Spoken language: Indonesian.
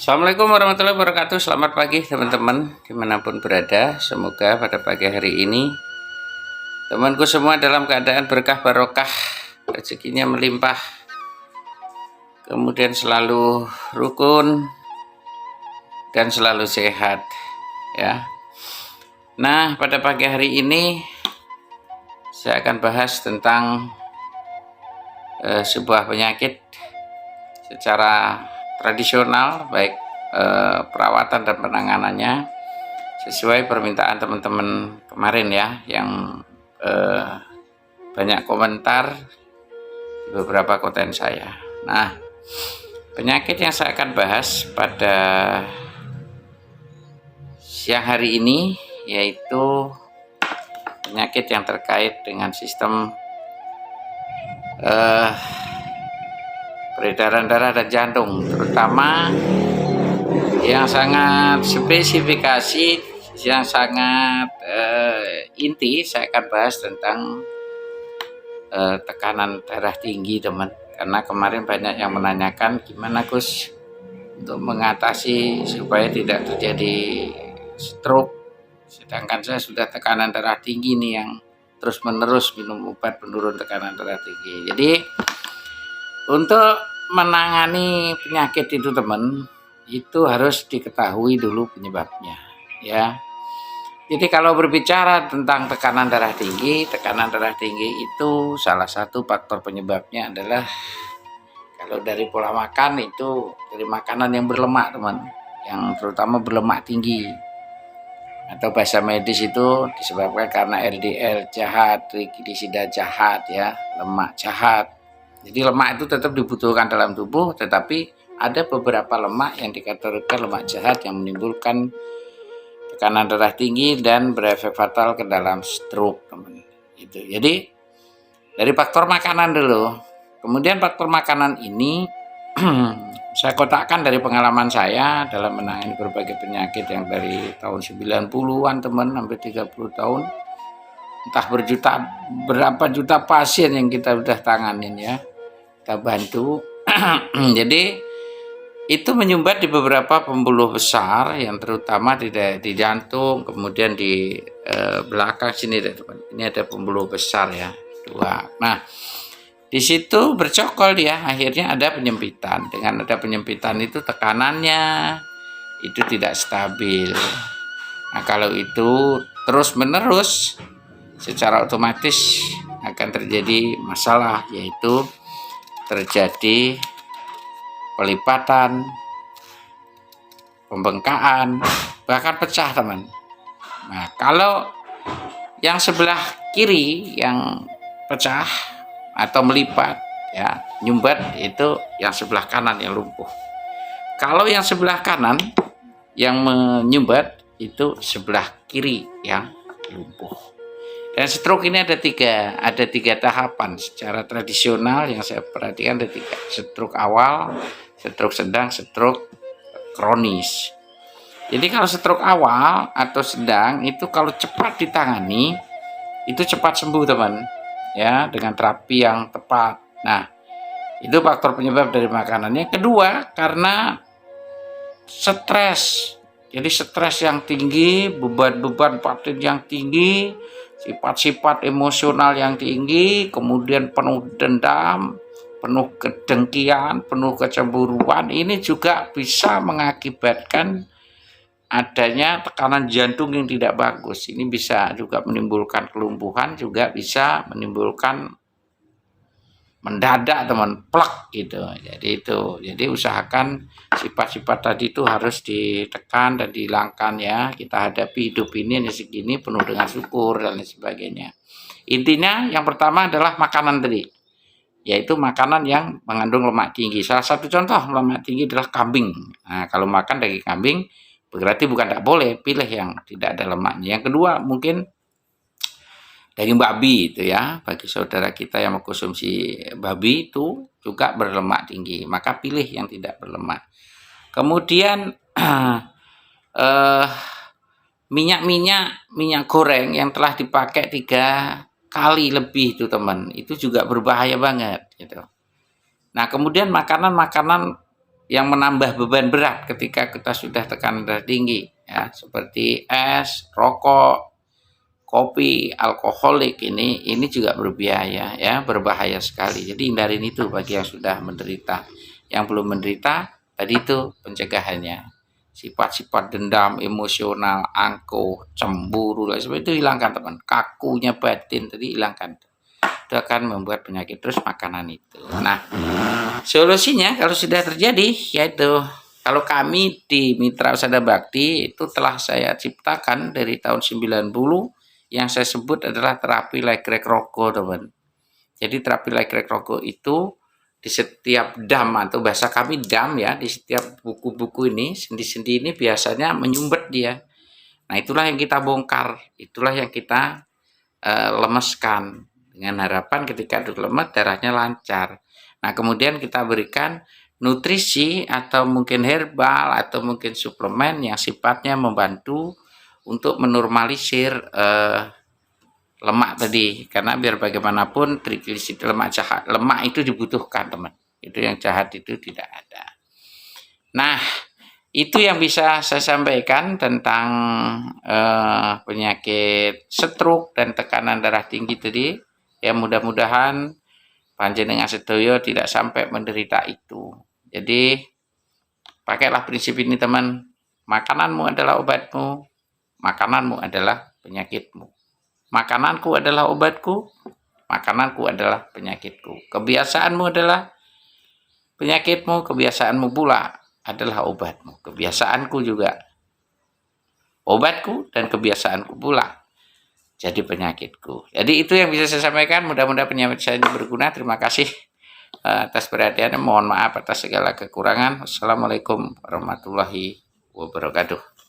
Assalamualaikum warahmatullahi wabarakatuh. Selamat pagi teman-teman dimanapun berada. Semoga pada pagi hari ini temanku semua dalam keadaan berkah barokah, rezekinya melimpah, kemudian selalu rukun dan selalu sehat ya. Nah, pada pagi hari ini saya akan bahas tentang sebuah penyakit secara tradisional, baik perawatan dan penanganannya sesuai permintaan teman-teman kemarin ya, yang banyak komentar di beberapa konten saya. Nah, penyakit yang saya akan bahas pada siang hari ini yaitu penyakit yang terkait dengan sistem peredaran darah dan jantung, terutama yang sangat spesifikasi, yang sangat inti. Saya akan bahas tentang tekanan darah tinggi, teman, karena kemarin banyak yang menanyakan gimana Gus untuk mengatasi supaya tidak terjadi stroke, sedangkan saya sudah tekanan darah tinggi nih yang terus menerus minum obat penurun tekanan darah tinggi. Jadi untuk menangani penyakit itu, teman, itu harus diketahui dulu penyebabnya ya. Jadi kalau berbicara tentang tekanan darah tinggi itu salah satu faktor penyebabnya adalah, kalau dari pola makan itu dari makanan yang berlemak, teman, yang terutama berlemak tinggi, atau bahasa medis itu disebabkan karena LDL jahat, trigliserida jahat ya, lemak jahat. Jadi lemak itu tetap dibutuhkan dalam tubuh, tetapi ada beberapa lemak yang dikategorikan lemak jahat yang menimbulkan tekanan darah tinggi dan berefek fatal ke dalam stroke, teman. Itu. Jadi dari faktor makanan dulu. Kemudian faktor makanan ini saya kotakkan dari pengalaman saya dalam menangani berbagai penyakit yang dari tahun 90-an, teman, sampai 30 tahun. Entah berapa juta pasien yang kita udah tanganin ya, kita bantu. Jadi itu menyumbat di beberapa pembuluh besar yang terutama di jantung, kemudian di belakang sini, teman. Ini ada pembuluh besar ya, dua. Nah, di situ bercokol dia, akhirnya ada penyempitan. Dengan ada penyempitan itu tekanannya itu tidak stabil. Nah, kalau itu terus menerus, secara otomatis akan terjadi masalah, yaitu terjadi pelipatan, pembengkakan, bahkan pecah, teman. Nah, kalau yang sebelah kiri yang pecah atau melipat ya, nyumbat, itu yang sebelah kanan yang lumpuh. Kalau yang sebelah kanan yang menyumbat itu sebelah kiri yang lumpuh. Dan stroke ini ada tiga tahapan secara tradisional yang saya perhatikan. Ada tiga: stroke awal, stroke sedang, stroke kronis. Jadi kalau stroke awal atau sedang itu kalau cepat ditangani itu cepat sembuh, teman, ya, dengan terapi yang tepat. Nah, itu faktor penyebab dari makanan. Yang kedua, karena stres. Jadi stres yang tinggi, beban-beban batin yang tinggi, sifat-sifat emosional yang tinggi, kemudian penuh dendam, penuh kedengkian, penuh kecemburuan, ini juga bisa mengakibatkan adanya tekanan jantung yang tidak bagus. Ini bisa juga menimbulkan kelumpuhan, juga bisa menimbulkan mendadak, teman, plak gitu. Jadi usahakan sifat-sifat tadi itu harus ditekan dan dihilangkan ya. Kita hadapi hidup ini segini penuh dengan syukur dan lain sebagainya. Intinya yang pertama adalah makanan tadi, yaitu makanan yang mengandung lemak tinggi. Salah satu contoh lemak tinggi adalah kambing. Nah, kalau makan daging kambing berarti bukan tidak boleh, pilih yang tidak ada lemaknya. Yang kedua mungkin daging babi itu ya, bagi saudara kita yang mengkonsumsi babi itu juga berlemak tinggi, maka pilih yang tidak berlemak. Kemudian minyak goreng yang telah dipakai 3 kali lebih itu, teman, itu juga berbahaya banget gitu. Nah, kemudian makanan-makanan yang menambah beban berat ketika kita sudah tekanan darah tinggi, ya, seperti es, rokok, kopi, alkoholik ini juga berbahaya, ya, berbahaya sekali. Jadi hindarin itu bagi yang sudah menderita. Yang belum menderita, tadi itu pencegahannya. Sifat-sifat dendam, emosional, angkuh, cemburu, lah seperti itu hilangkan teman. Kakunya batin tadi hilangkan. Itu akan membuat penyakit. Terus makanan itu. Nah, solusinya kalau sudah terjadi yaitu kalau kami di Mitra Usada Bakti itu telah saya ciptakan dari tahun 90 yang saya sebut adalah terapi legrek roko, teman. Jadi terapi legrek roko itu di setiap dam atau bahasa kami dam, ya, di setiap buku-buku ini, sendi-sendi ini biasanya menyumbat dia. Nah, itulah yang kita bongkar, itulah yang kita lemeskan dengan harapan ketika lemes darahnya lancar. Nah, kemudian kita berikan nutrisi atau mungkin herbal atau mungkin suplemen yang sifatnya membantu untuk menormalisir lemak tadi, karena biar bagaimanapun trigliserid, lemak itu dibutuhkan, teman. Itu yang jahat itu tidak ada. Nah, itu yang bisa saya sampaikan tentang penyakit stroke dan tekanan darah tinggi tadi. Ya, mudah-mudahan panjenengan sedaya tidak sampai menderita itu. Jadi pakailah prinsip ini, teman. Makananmu adalah obatmu, makananmu adalah penyakitmu. Makananku adalah obatku, makananku adalah penyakitku. Kebiasaanmu adalah penyakitmu, kebiasaanmu pula adalah obatmu. Kebiasaanku juga obatku dan kebiasaanku pula jadi penyakitku. Jadi itu yang bisa saya sampaikan. Mudah-mudahan penyampaian saya ini berguna. Terima kasih atas perhatiannya. Mohon maaf atas segala kekurangan. Wassalamualaikum warahmatullahi wabarakatuh.